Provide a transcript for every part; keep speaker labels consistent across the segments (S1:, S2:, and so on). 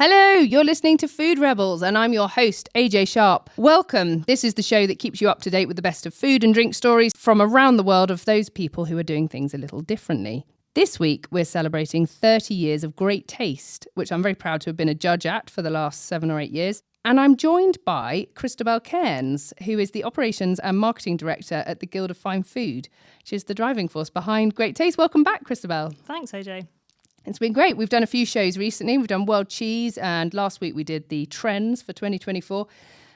S1: Hello, you're listening to Food Rebels and I'm your host, AJ Sharp. Welcome. This is the show that keeps you up to date with the best of food and drink stories from around the world of those people who are doing things a little differently. This week, we're celebrating 30 years of great taste, which I'm very proud to have been a judge at for the last 7 or 8 years. And I'm joined by Christabel Cairns, who is the Operations and Marketing Director at the Guild of Fine Food, which is the driving force behind Great Taste. Welcome back, Christabel.
S2: Thanks, AJ.
S1: It's been great. We've done a few shows recently. We've done World Cheese, and last week we did the trends for 2024.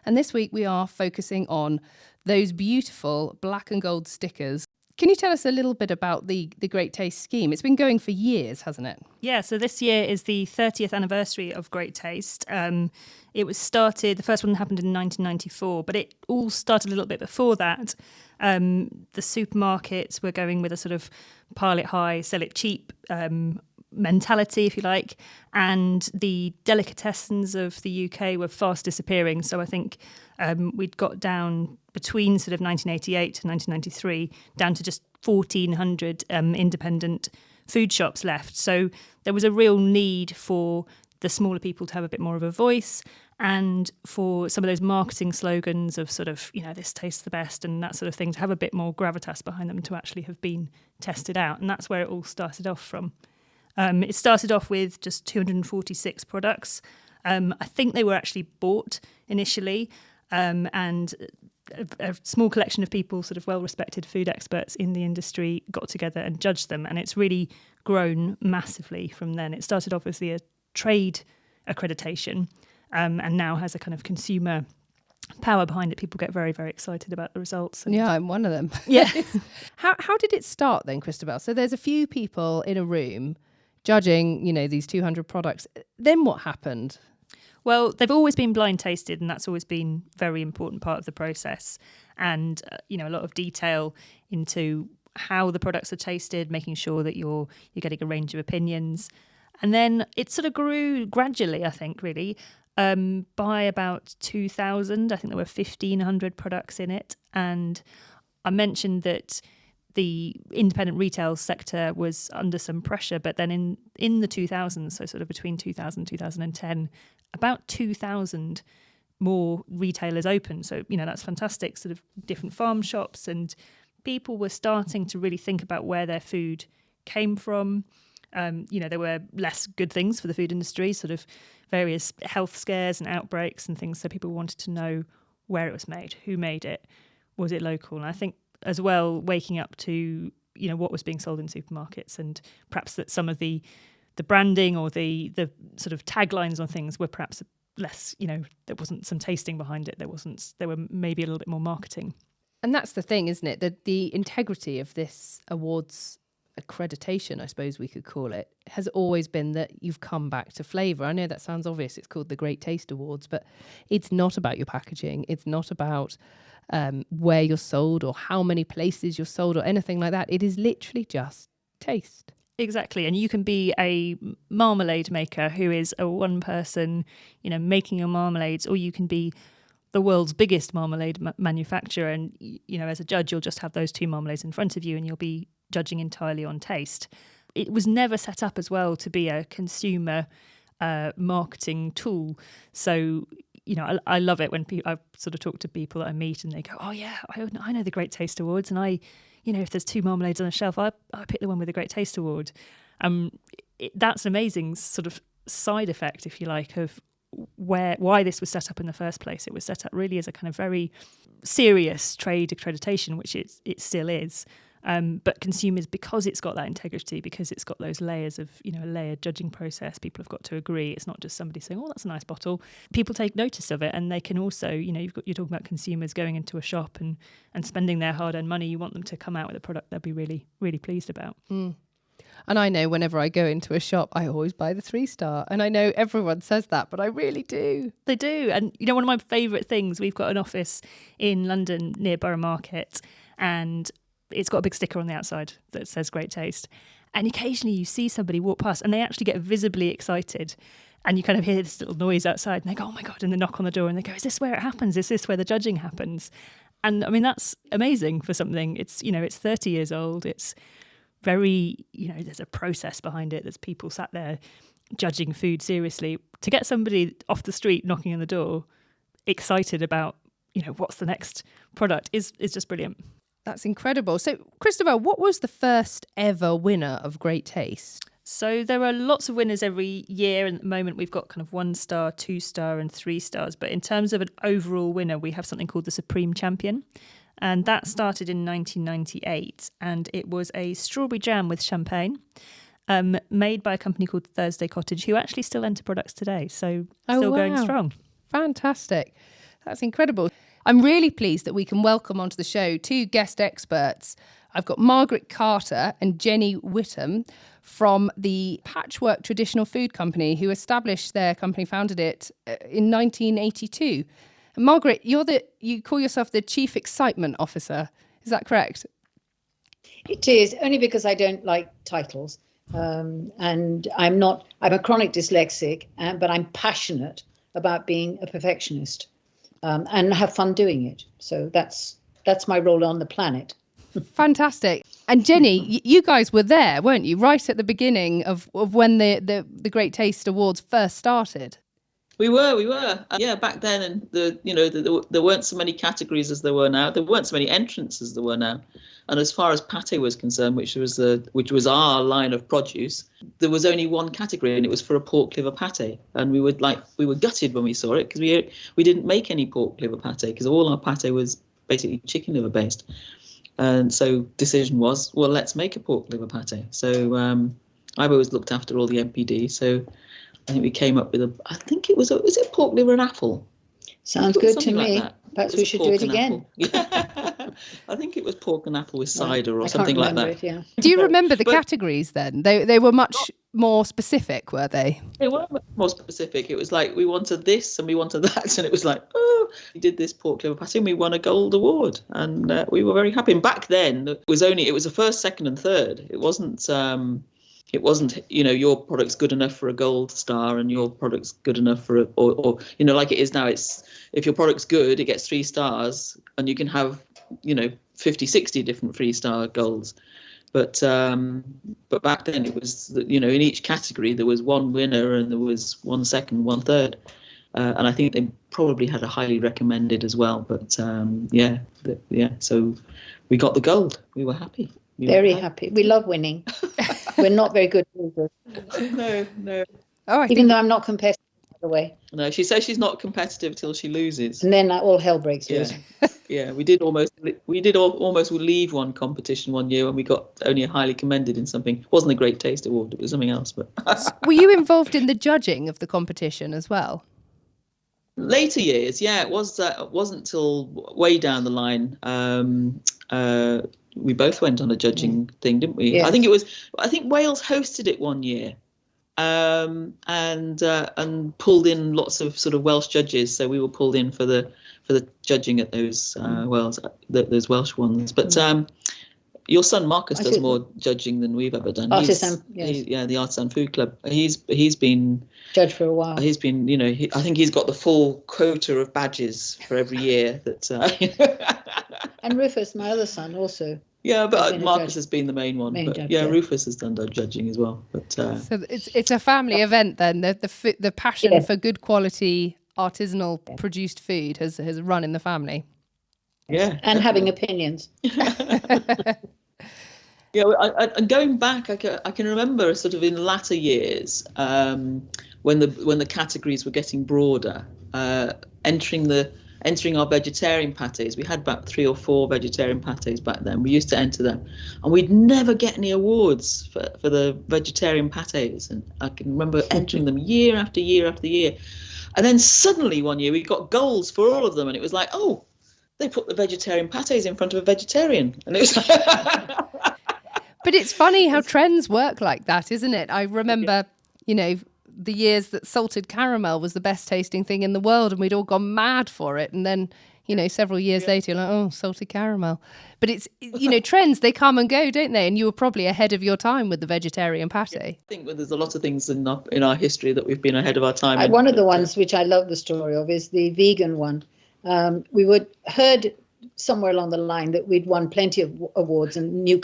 S1: And this week we are focusing on those beautiful black and gold stickers. Can you tell us a little bit about the Great Taste scheme? It's been going for years, hasn't it?
S2: Yeah, so this year is the 30th anniversary of Great Taste. It was started, the first one happened in 1994, but it all started a little bit before that. The supermarkets were going with a sort of pile it high, sell it cheap mentality, if you like, and the delicatessens of the UK were fast disappearing. So I think we'd got down between sort of 1988 to 1993 down to just 1,400 independent food shops left. So there was a real need for the smaller people to have a bit more of a voice and for some of those marketing slogans of sort of, you know, this tastes the best and that sort of thing to have a bit more gravitas behind them to actually have been tested out. And that's where it all started off from. It started off with just 246 products. I think they were actually bought initially, and a small collection of people, sort of well-respected food experts in the industry, got together and judged them. And it's really grown massively from then. It started off as a trade accreditation and now has a kind of consumer power behind it. People get very, very excited about the results.
S1: Yeah, I'm one of them.
S2: Yeah.
S1: How did it start then, Christabel? So there's a few people in a room judging, you know, these 200 products. Then what happened?
S2: Well, they've always been blind tasted, and that's always been a very important part of the process. And, you know, a lot of detail into how the products are tasted, making sure that you're getting a range of opinions. And then it sort of grew gradually, I think, really. By about 2000, I think there were 1,500 products in it. And I mentioned that the independent retail sector was under some pressure, but then in the 2000s, so sort of between 2000 and 2010, about 2,000 more retailers opened. So, you know, that's fantastic, sort of different farm shops, and people were starting to really think about where their food came from. You know, there were less good things for the food industry, sort of various health scares and outbreaks and things. So people wanted to know where it was made, who made it, was it local? And I think as well, waking up to, you know, what was being sold in supermarkets, and perhaps that some of the branding or the sort of taglines on things were perhaps less, you know, there wasn't some tasting behind it. There were maybe a little bit more marketing.
S1: And that's the thing, isn't it? That the integrity of this awards accreditation, I suppose we could call it, has always been that you've come back to flavour. I know that sounds obvious. It's called the Great Taste Awards, but it's not about your packaging. It's not about where you're sold or how many places you're sold or anything like that. It is literally just taste.
S2: Exactly. And you can be a marmalade maker who is a one person, you know, making your marmalades, or you can be the world's biggest marmalade manufacturer. And, you know, as a judge, you'll just have those two marmalades in front of you and you'll be judging entirely on taste. It was never set up as well to be a consumer marketing tool. So, you know, I love it when I sort of talk to people that I meet and they go, oh yeah, I know the Great Taste Awards, and you know, if there's two marmalades on a shelf, I pick the one with the Great Taste Award. That's an amazing sort of side effect, if you like, of why this was set up in the first place. It was set up really as a kind of very serious trade accreditation, which it still is. But consumers, because it's got that integrity, because it's got those layers of, you know, a layered judging process, people have got to agree. It's not just somebody saying, oh, that's a nice bottle. People take notice of it, and they can also, you know, you're talking about consumers going into a shop and spending their hard-earned money. You want them to come out with a product they'll be really, really pleased about.
S1: Mm. And I know whenever I go into a shop, I always buy the 3-star. And I know everyone says that, but I really do.
S2: They do. And, you know, one of my favourite things, we've got an office in London near Borough Market, and it's got a big sticker on the outside that says Great Taste. And occasionally you see somebody walk past and they actually get visibly excited. And you kind of hear this little noise outside and they go, oh my God, and they knock on the door and they go, is this where it happens? Is this where the judging happens? And I mean, that's amazing for something. It's, you know, it's 30 years old. It's very, you know, there's a process behind it. There's people sat there judging food seriously, to get somebody off the street knocking on the door, excited about, what's the next product is just brilliant.
S1: That's incredible. So, Christopher, what was the first ever winner of Great Taste?
S2: So there are lots of winners every year. And at the moment, we've got kind of 1-star, 2-star and 3 stars. But in terms of an overall winner, we have something called the Supreme Champion. And that started in 1998. And it was a strawberry jam with champagne made by a company called Thursday Cottage, who actually still enter products today. So still going strong.
S1: Fantastic. That's incredible. I'm really pleased that we can welcome onto the show 2 guest experts. I've got Margaret Carter and Jenny Whittam from the Patchwork Traditional Food Company, who established their company, founded it in 1982. And Margaret, you call yourself the Chief Excitement Officer. Is that correct?
S3: It is, only because I don't like titles. And I'm a chronic dyslexic, but I'm passionate about being a perfectionist. And have fun doing it. So that's my role on the planet.
S1: Fantastic. And Jenny, you guys were there, weren't you? Right at the beginning of when the Great Taste Awards first started.
S4: We were. Yeah, back then, and there weren't so many categories as there were now. There weren't so many entrants as there were now. And as far as pâté was concerned, which was our line of produce, there was only one category, and it was for a pork liver pâté. And we were gutted when we saw it, because we didn't make any pork liver pâté, because all our pâté was basically chicken liver based. And so decision was, well, let's make a pork liver pâté. So I've always looked after all the MPD. So I think we came up with was it pork liver and apple?
S3: Sounds good to me. Perhaps we should do it again.
S4: I think it was pork and apple with cider or something like that.
S3: Yeah.
S1: Do you remember the categories then? They were much more specific, were they?
S4: They were much more specific. It was like, we wanted this and we wanted that. And it was like, we did this pork liver patty and we won a gold award. And we were very happy. And back then, it was a first, second and third. It wasn't, your product's good enough for a gold star and your product's good enough for or like it is now. It's, if your product's good, it gets 3 stars and you can have, 50, 60 different 3-star golds. But back then it was, in each category there was one winner and there was 1 second, 1 third. And I think they probably had a highly recommended as well. But so we got the gold. We were happy.
S3: Very happy. We love winning. We're not very good losers.
S4: No.
S1: Oh,
S3: Even though I'm not competitive, by the way.
S4: No, she says she's not competitive till she loses.
S3: And then all hell breaks loose.
S4: Yeah, we did almost leave one competition one year when we got only a highly commended in something. It wasn't a Great Taste Award, it was something else. But
S1: were you involved in the judging of the competition as well?
S4: Later years, yeah, it wasn't till way down the line. We both went on a judging thing, didn't we?
S3: Yes.
S4: I think Wales hosted it one year, and pulled in lots of sort of Welsh judges. So we were pulled in for the judging at those those Welsh ones. But your son Marcus does more judging than we've ever done.
S3: Artisan, yes.
S4: The Artisan Food Club. He's been
S3: judge for a while.
S4: He's been, I think he's got the full quota of badges for every year.
S3: And Rufus, my other son, also.
S4: Yeah, but Marcus has been the main one. Rufus has done judging as well. But
S1: so it's a family event then. The passion for good quality artisanal produced food has run in the family.
S4: Yeah,
S3: and having opinions.
S4: Yeah, and going back, I can remember sort of in latter years when the categories were getting broader, entering our vegetarian pâtés. We had about 3 or 4 vegetarian pâtés back then. We used to enter them, and we'd never get any awards for the vegetarian pâtés. And I can remember entering them year after year after year, and then suddenly one year we got golds for all of them, and it was like, oh, they put the vegetarian pâtés in front of a vegetarian, and it was.
S1: But it's funny how trends work like that, isn't it? I remember, the years that salted caramel was the best tasting thing in the world, and we'd all gone mad for it. And then, several years later, you're like, oh, salted caramel. But it's, trends, they come and go, don't they? And you were probably ahead of your time with the vegetarian pâté.
S4: I think there's a lot of things in our history that we've been ahead of our time.
S3: One of the ones which I love the story of is the vegan one. We heard somewhere along the line that we'd won plenty of awards and new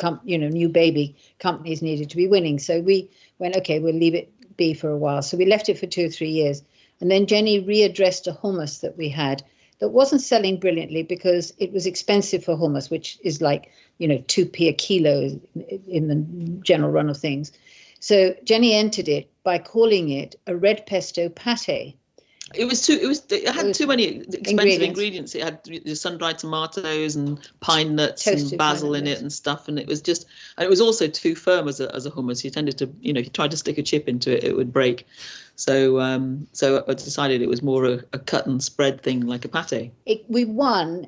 S3: baby companies needed to be winning. So we went, okay, we'll leave it be for a while. So we left it for 2 or 3 years. And then Jenny readdressed a hummus that we had that wasn't selling brilliantly because it was expensive for hummus, which is like, 2p a kilo in the general run of things. So Jenny entered it by calling it a red pesto pate.
S4: It had too many expensive ingredients. It had the sun-dried tomatoes and pine nuts and basil in it and stuff, and it was also too firm as a hummus. You tended to, if you tried to stick a chip into it, it would break. So I decided it was more a cut and spread thing, like a pate.
S3: We won.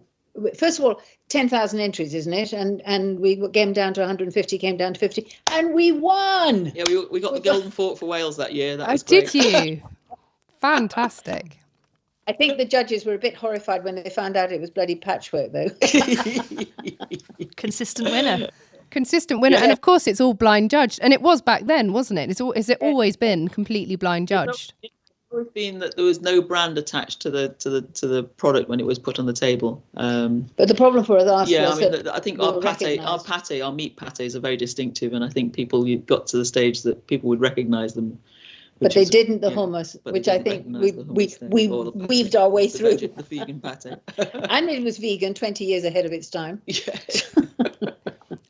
S3: First of all, 10,000 entries, isn't it? And we came down to 150, came down to 50, and we won.
S4: Yeah, we got the Golden Fork for Wales that year. That was great.
S1: Did you? Fantastic.
S3: I think the judges were a bit horrified when they found out it was bloody patchwork, though.
S2: Consistent winner.
S1: Yeah. And of course it's all blind judged. And it was back then, wasn't it? Has it always been completely blind judged?
S4: It's always been that there was no brand attached to the product when it was put on the table.
S3: But the problem for us was that
S4: I think our meat pates are very distinctive, and I think you got to the stage that people would recognise them.
S3: But they didn't the hummus, which I think we weaved our way through.
S4: The vegan pate.
S3: And it was vegan 20 years ahead of its time.
S4: Yeah.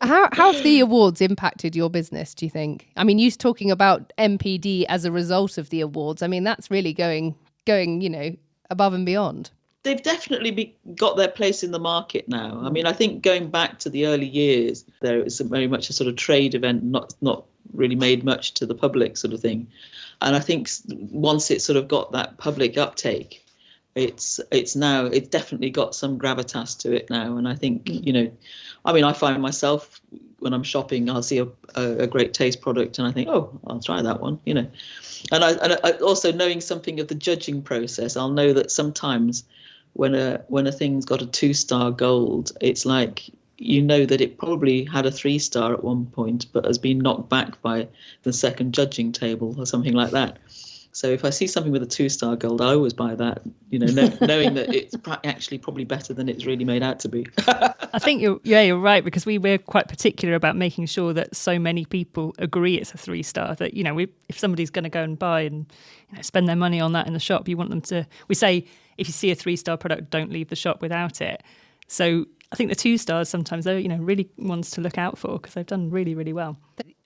S1: How have the awards impacted your business, do you think? I mean, you talking about MPD as a result of the awards. I mean, that's really going, above and beyond.
S4: They've definitely got their place in the market now. I mean, I think going back to the early years, there was very much a sort of trade event, not really made much to the public sort of thing. And I think once it sort of got that public uptake, it's definitely got some gravitas to it now. And I think, I find myself when I'm shopping, I'll see a great taste product and I think, oh, I'll try that one, And I also, knowing something of the judging process, I'll know that sometimes when a thing's got a 2-star gold, it's like, that it probably had a 3-star at one point, but has been knocked back by the second judging table or something like that. So if I see something with a 2-star gold, I always buy that, knowing that it's actually probably better than it's really made out to be.
S2: I think you're right, because we're quite particular about making sure that so many people agree it's a 3-star, that, if somebody's going to go and buy and spend their money on that in the shop, you want them to, we say, if you see a 3-star product, don't leave the shop without it. So I think the 2 stars sometimes they're really ones to look out for because they've done really, really well.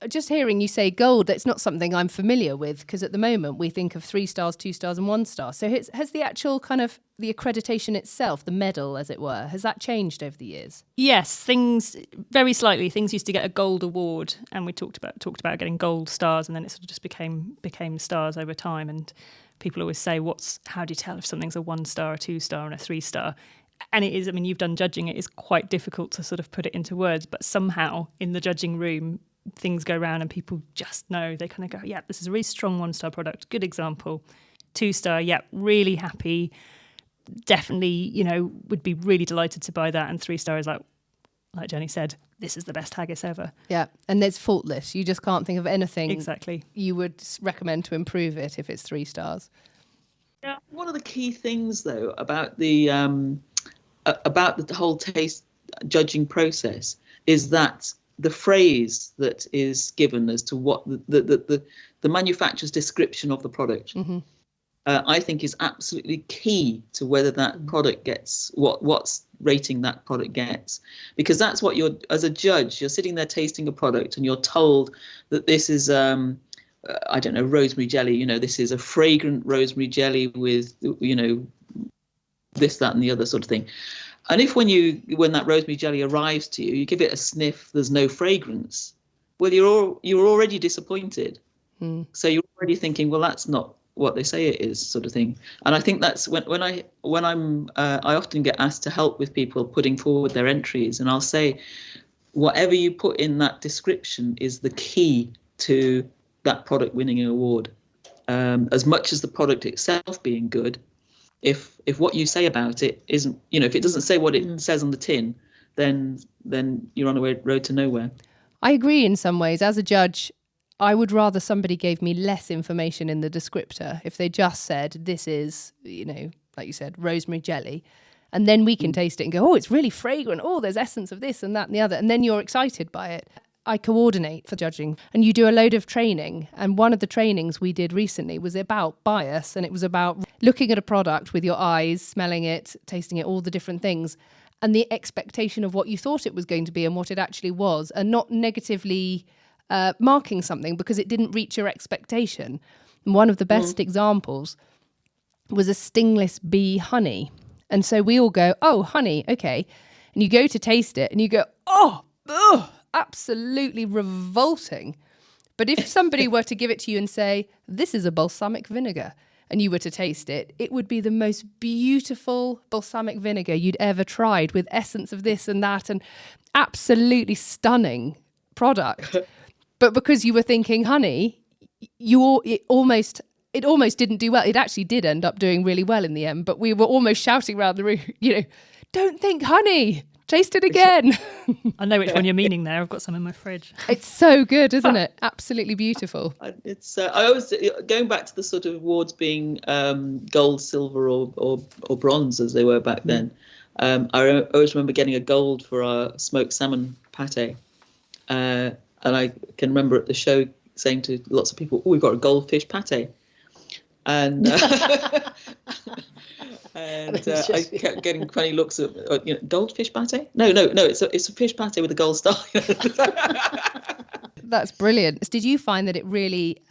S1: Just hearing you say gold, that's not something I'm familiar with, because at the moment we think of 3 stars, 2 stars and 1 star. So has the actual kind of the accreditation itself, the medal as it were, has that changed over the years?
S2: Yes, things very slightly. Things used to get a gold award, and we talked about getting gold stars, and then it sort of just became stars over time. And people always say, how do you tell if something's a 1 star, a 2 star and a 3 star? And it is, you've done judging, it is quite difficult to sort of put it into words, but somehow in the judging room, things go around and people just know. They kind of go, yeah, this is a really strong 1-star product. Good example. 2-star, yeah, really happy. Definitely, would be really delighted to buy that. And 3-star is like Jenny said, this is the best haggis ever.
S1: Yeah, and it's faultless. You just can't think of anything
S2: exactly
S1: you would recommend to improve it if it's 3 stars.
S4: Yeah, one of the key things, though, about the whole taste judging process is that the phrase that is given as to what the manufacturer's description of the product, I think is absolutely key to whether that product gets what's rating that product gets, because that's what as a judge, you're sitting there tasting a product and you're told that this is I don't know, rosemary jelly, this is a fragrant rosemary jelly with, this, that and the other sort of thing. And if when that rosemary jelly arrives to you, you give it a sniff, there's no fragrance, well, you're already disappointed. So you're already thinking, well, that's not what they say it is, sort of thing. And I think that's when I often get asked to help with people putting forward their entries, and I'll say, whatever you put in that description is the key to that product winning an award, as much as the product itself being good. If what you say about it isn't, if it doesn't say what it says on the tin, then you're on a road to nowhere.
S1: I agree in some ways. As a judge, I would rather somebody gave me less information in the descriptor. If they just said, this is, like you said, rosemary jelly, and then we can taste it and go, oh, it's really fragrant. Oh, there's essence of this and that and the other. And then you're excited by it. I coordinate for judging, and you do a load of training. And one of the trainings we did recently was about bias, and it was about looking at a product with your eyes, smelling it, tasting it, all the different things, and the expectation of what you thought it was going to be and what it actually was, and not negatively marking something because it didn't reach your expectation. And one of the best examples was a stingless bee honey. And so we all go, oh, honey, okay. And you go to taste it and you go, oh, ugh, absolutely revolting. But if somebody were to give it to you and say, this is a balsamic vinegar, and you were to taste it, it would be the most beautiful balsamic vinegar you'd ever tried, with essence of this and that, and absolutely stunning product. But because you were thinking honey, it almost didn't do well. It actually did end up doing really well in the end, but we were almost shouting around the room, don't think honey, taste it again.
S2: I know which one you're meaning there. I've got some in my fridge.
S1: It's so good, isn't it? Absolutely beautiful.
S4: It's I always, going back to the sort of awards being gold, silver, or bronze as they were back then. I always remember getting a gold for our smoked salmon pate, and I can remember at the show saying to lots of people, "Oh, we've got a goldfish pate," and I kept getting funny looks at goldfish pate. No, it's a fish pate with a gold star.
S1: That's brilliant. Did you find that it really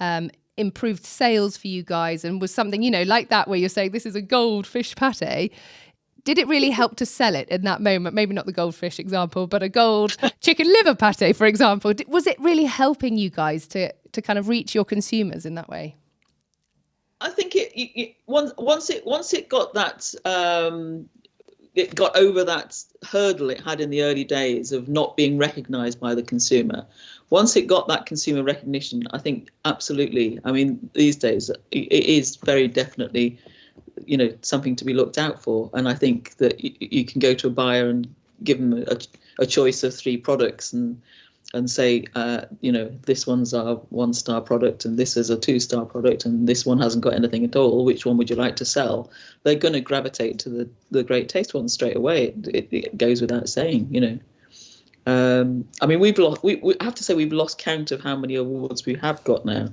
S1: improved sales for you guys, and was something like that where you're saying this is a goldfish pate? Did it really help to sell it in that moment? Maybe not the goldfish example, but a gold chicken liver pate, for example. Was it really helping you guys to kind of reach your consumers in that way?
S4: I think once it got that it got over that hurdle it had in the early days of not being recognised by the consumer. Once it got that consumer recognition, I think absolutely. I mean, these days it is very definitely something to be looked out for. And I think that you can go to a buyer and give them a choice of 3 products and say, this one's our 1-star product and this is a 2-star product and this one hasn't got anything at all. Which one would you like to sell? They're going to gravitate to the Great Taste one straight away. It goes without saying, I mean, we have to say we've lost count of how many awards we have got now.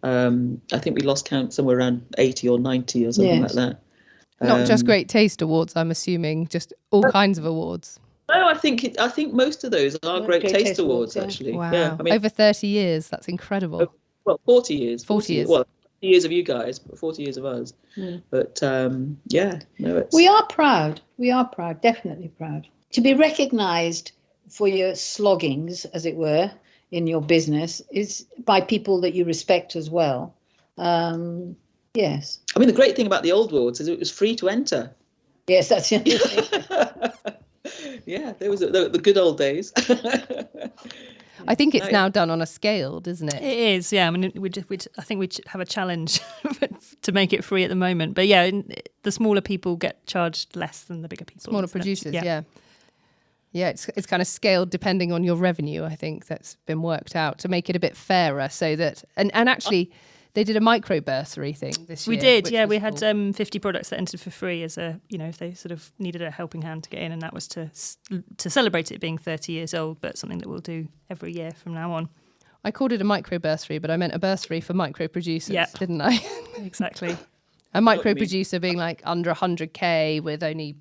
S4: I think we lost count somewhere around 80 or 90 or something like that.
S1: Not just Great Taste awards, I'm assuming, just all kinds of awards.
S4: No, I think most of those are Great Taste Awards, actually.
S1: Wow.
S4: Yeah, I mean,
S1: over 30 years, that's incredible.
S4: Well, 40 years.
S1: 40 years.
S4: Well, 40 years of you guys, but 40 years of us. But
S3: we are proud. We are proud, definitely proud. To be recognised for your sloggings, as it were, in your business is by people that you respect as well. Yes.
S4: I mean, the great thing about the old awards is it was free to enter.
S3: Yes, that's the only thing.
S4: Yeah, there was the good old days.
S1: I think it's now done on a scale, doesn't it?
S2: It is, yeah. I mean, I think we have a challenge to make it free at the moment. But yeah, the smaller people get charged less than the bigger people.
S1: Smaller producers, yeah. Yeah, it's kind of scaled depending on your revenue. I think that's been worked out to make it a bit fairer, so that and actually they did a micro bursary thing this year.
S2: We did, yeah. We had 50 products that entered for free as a if they sort of needed a helping hand to get in, and that was to celebrate it being 30 years old, but something that we'll do every year from now on.
S1: I called it a micro bursary, but I meant a bursary for micro producers, didn't I?
S2: Exactly.
S1: A micro producer being like under 100k with only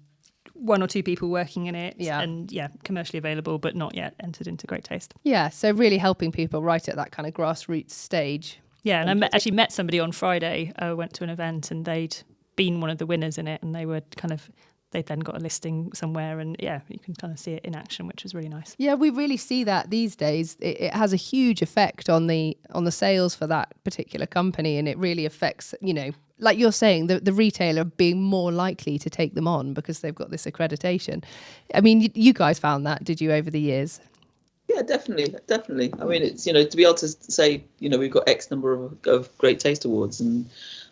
S2: 1 or 2 people working in it,
S1: and
S2: commercially available, but not yet entered into Great Taste.
S1: Yeah, so really helping people right at that kind of grassroots stage.
S2: Yeah, and I actually met somebody on Friday. I went to an event and they'd been one of the winners in it, and they'd then got a listing somewhere, and you can kind of see it in action, which was really nice. Yeah,
S1: we really see that these days. It has a huge effect on the sales for that particular company, and it really affects, like you're saying, the retailer being more likely to take them on because they've got this accreditation. I mean, you guys found that, did you, over the years?
S4: Yeah, definitely. I mean, it's to be able to say we've got X number of Great Taste Awards and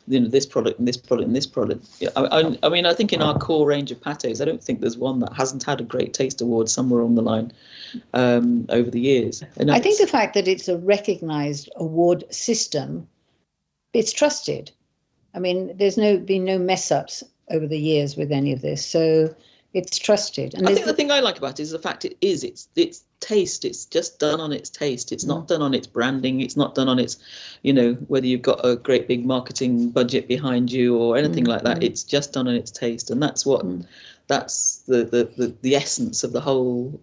S4: this product and this product and this product. I mean, I think in our core range of patés, I don't think there's one that hasn't had a Great Taste Award somewhere on the line over the years. And
S3: I think the fact that it's a recognised award system, it's trusted. I mean, there's been no mess ups over the years with any of this. So It's trusted. And
S4: I think the thing I like about it is the fact it's taste. It's just done on its taste. It's not done on its branding. It's not done on its, whether you've got a great big marketing budget behind you or anything like that. It's just done on its taste, and that's what that's the essence of the whole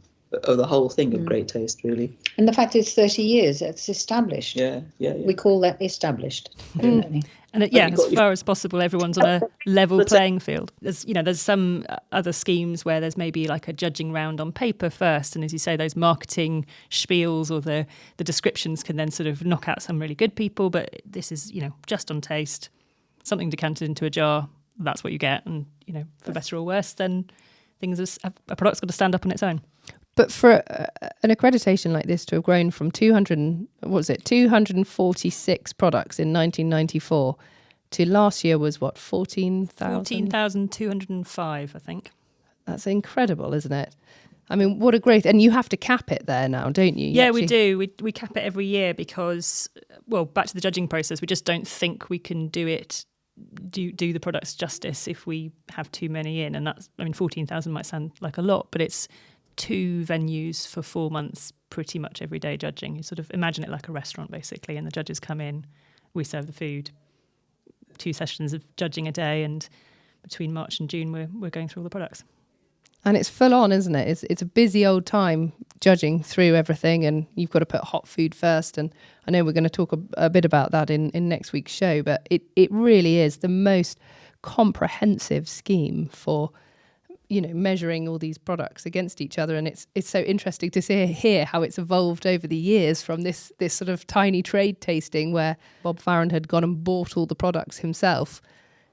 S4: thing of Great Taste, really.
S3: And the fact it's 30 years, it's established.
S4: Yeah.
S3: We call that established, definitely.
S2: And as far as possible, everyone's on a level playing field. There's some other schemes where there's maybe like a judging round on paper first, and as you say, those marketing spiels or the descriptions can then sort of knock out some really good people. But this is, just on taste, something decanted into a jar. That's what you get, and for better or worse, then a product's got to stand up on its own.
S1: But for an accreditation like this to have grown from 246 products in 1994 to last year was what, 14,000?
S2: 14,205, I think.
S1: That's incredible, isn't it? I mean, what a great... And you have to cap it there now, don't you?
S2: We do. We cap it every year because, back to the judging process, we just don't think we can do the products justice if we have too many in. And that's, 14,000 might sound like a lot, but it's 2 venues for 4 months, pretty much every day judging. You sort of imagine it like a restaurant, basically, and the judges come in, we serve the food, 2 sessions of judging a day, and between March and June, we're going through all the products.
S1: And it's full on, isn't it? It's a busy old time judging through everything, and you've got to put hot food first. And I know we're going to talk a bit about that in next week's show, but it really is the most comprehensive scheme for measuring all these products against each other. And it's so interesting to hear how it's evolved over the years from this sort of tiny trade tasting where Bob Farron had gone and bought all the products himself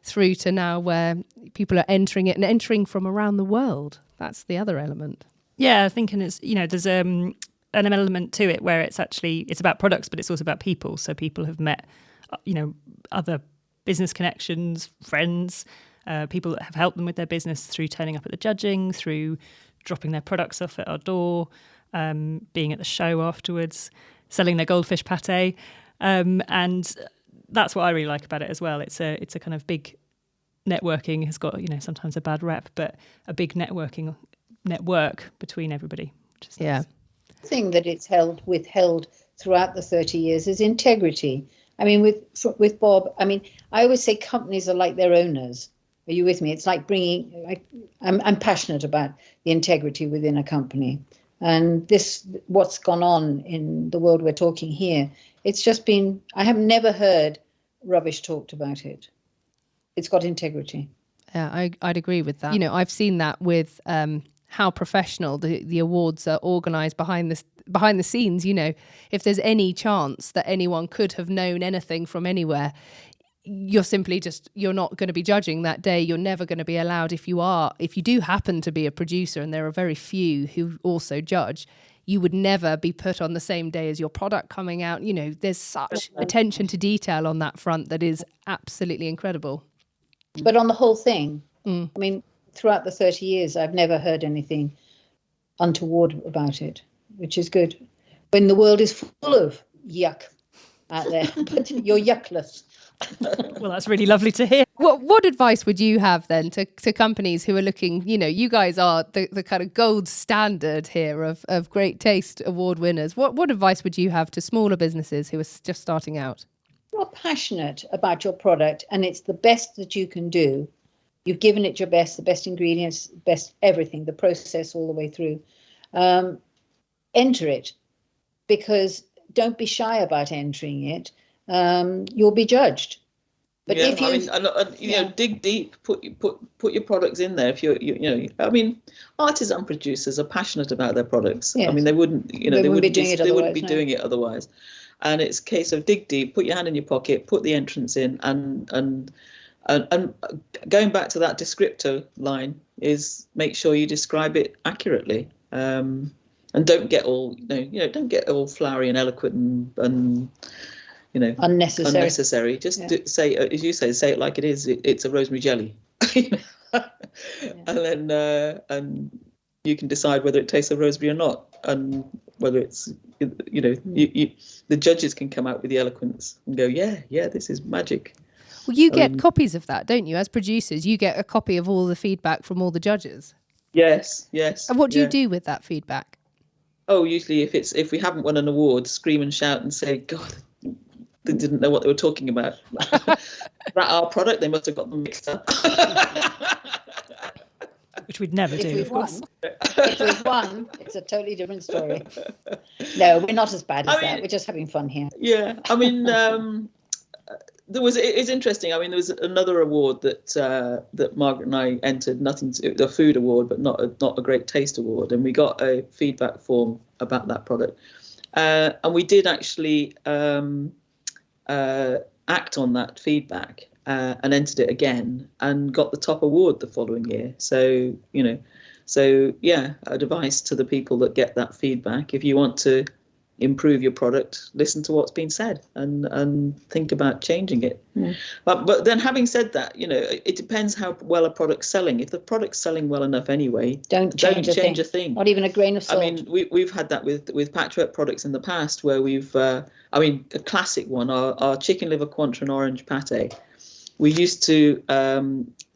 S1: through to now where people are entering it and entering from around the world. That's the other element.
S2: Yeah, I think it's, there's an element to it where it's about products, but it's also about people. So people have met, other business connections, friends, people that have helped them with their business through turning up at the judging, through dropping their products off at our door, being at the show afterwards, selling their goldfish pate. And that's what I really like about it as well. It's a kind of big networking. Has got, sometimes a bad rep, but a big network between everybody. Which is nice.
S3: The thing that it's withheld throughout the 30 years is integrity. With Bob, I always say companies are like their owners. Are you with me? It's like I'm passionate about the integrity within a company. And what's gone on in the world we're talking here, it's just been, I have never heard rubbish talked about it. It's got integrity.
S1: Yeah, I'd agree with that. I've seen that with how professional the awards are organised behind the scenes. If there's any chance that anyone could have known anything from anywhere, you're not going to be judging that day. You're never going to be allowed. If you do happen to be a producer, and there are very few who also judge, you would never be put on the same day as your product coming out. There's such attention to detail on that front that is absolutely incredible.
S3: But on the whole thing, throughout the 30 years, I've never heard anything untoward about it, which is good. When the world is full of yuck out there, but you're yuckless.
S2: Well, that's really lovely to hear.
S1: What advice would you have then to companies who are looking, you guys are the kind of gold standard here of Great Taste Award winners. What advice would you have to smaller businesses who are just starting out?
S3: You're passionate about your product and it's the best that you can do. You've given it your best, the best ingredients, best everything, the process all the way through. Enter it, because don't be shy about entering it. You'll be judged. But if you
S4: dig deep, put your products in there. If artisan producers are passionate about their products.
S3: Yes.
S4: They wouldn't be doing it otherwise. And it's a case of dig deep, put your hand in your pocket, put the entrance in, and going back to that descriptor line is make sure you describe it accurately. And don't get all flowery and eloquent and unnecessary. Just say, as you say it like it is. It's a rosemary jelly, and then you can decide whether it tastes of rosemary or not, and whether it's the judges can come out with the eloquence and go, yeah, this is magic.
S1: Well, you get copies of that, don't you? As producers, you get a copy of all the feedback from all the judges.
S4: Yes.
S1: And what do you
S4: yeah.
S1: do with that feedback?
S4: Oh, usually if we haven't won an award, scream and shout and say, God, they didn't know what they were talking about. That our product, they must have got them mixed up.
S2: Which we'd never do, of course.
S3: If we've won, it's a totally different story. No, we're not as bad as that. We're just having fun here.
S4: Yeah, I mean, it's interesting. I mean, there was another award that Margaret and I entered, a food award, but not a great taste award, and we got a feedback form about that product, and we did actually act on that feedback and entered it again and got the top award the following year. So advice to the people that get that feedback: if you want to improve your product, listen to what's been said and think about changing it. But then, having said that, it depends how well a product's selling. If the product's selling well enough anyway,
S3: don't change a thing. Not even a grain of salt.
S4: I mean, we've had that with patchwork products in the past, where we've a classic one, our chicken liver Cointreau orange pate. We used to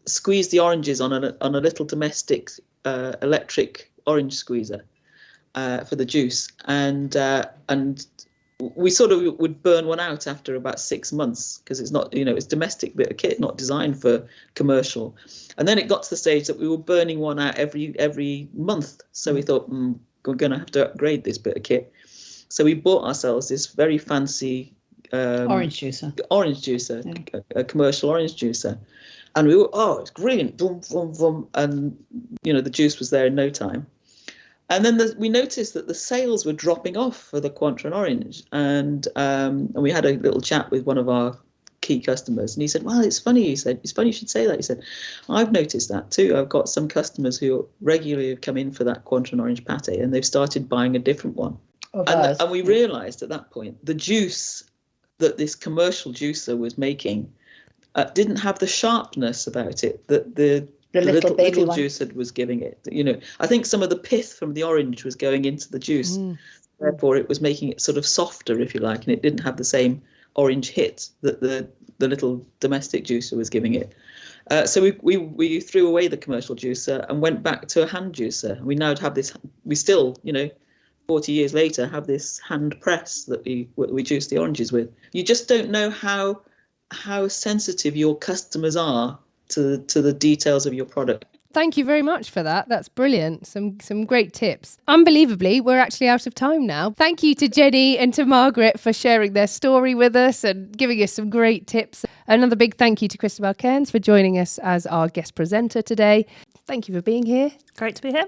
S4: squeeze the oranges on a little domestic electric orange squeezer for the juice, and we sort of would burn one out after about 6 months, because it's not, it's domestic bit of kit, not designed for commercial. And then it got to the stage that we were burning one out every month. So we thought, we're going to have to upgrade this bit of kit. So we bought ourselves this very fancy
S3: orange juicer,
S4: yeah. a commercial orange juicer. And we were, it's brilliant, boom, boom, boom. And, the juice was there in no time. And then we noticed that the sales were dropping off for the Cointreau orange. And we had a little chat with one of our key customers. And he said, well, it's funny. He said, it's funny you should say that. He said, I've noticed that too. I've got some customers who regularly have come in for that Cointreau orange pate, and they've started buying a different one. And we realised at that point, the juice that this commercial juicer was making didn't have the sharpness about it that the little juicer was giving it. I think some of the pith from the orange was going into the juice. Therefore, it was making it sort of softer, if you like, and it didn't have the same orange hit that the little domestic juicer was giving it. So we threw away the commercial juicer and went back to a hand juicer. We now have this. We still, 40 years later, have this hand press that we juice the oranges with. You just don't know how sensitive your customers are to the details of your product.
S1: Thank you very much for that. That's brilliant. Some great tips. Unbelievably, we're actually out of time now. Thank you to Jenny and to Margaret for sharing their story with us and giving us some great tips. Another big thank you to Christabel Cairns for joining us as our guest presenter today. Thank you for being here.
S2: Great to be here.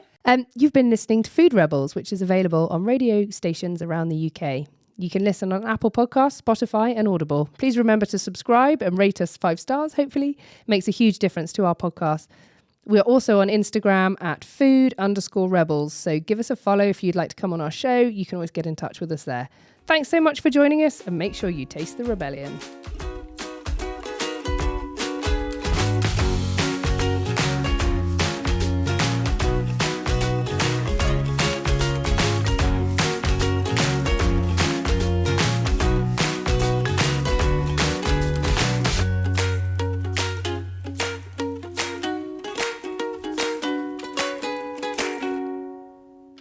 S1: You've been listening to Food Rebels, which is available on radio stations around the UK. You can listen on Apple Podcasts, Spotify and Audible. Please remember to subscribe and rate us 5 stars, hopefully. It makes a huge difference to our podcast. We're also on Instagram at food_rebels. So give us a follow if you'd like to come on our show. You can always get in touch with us there. Thanks so much for joining us, and make sure you taste the rebellion.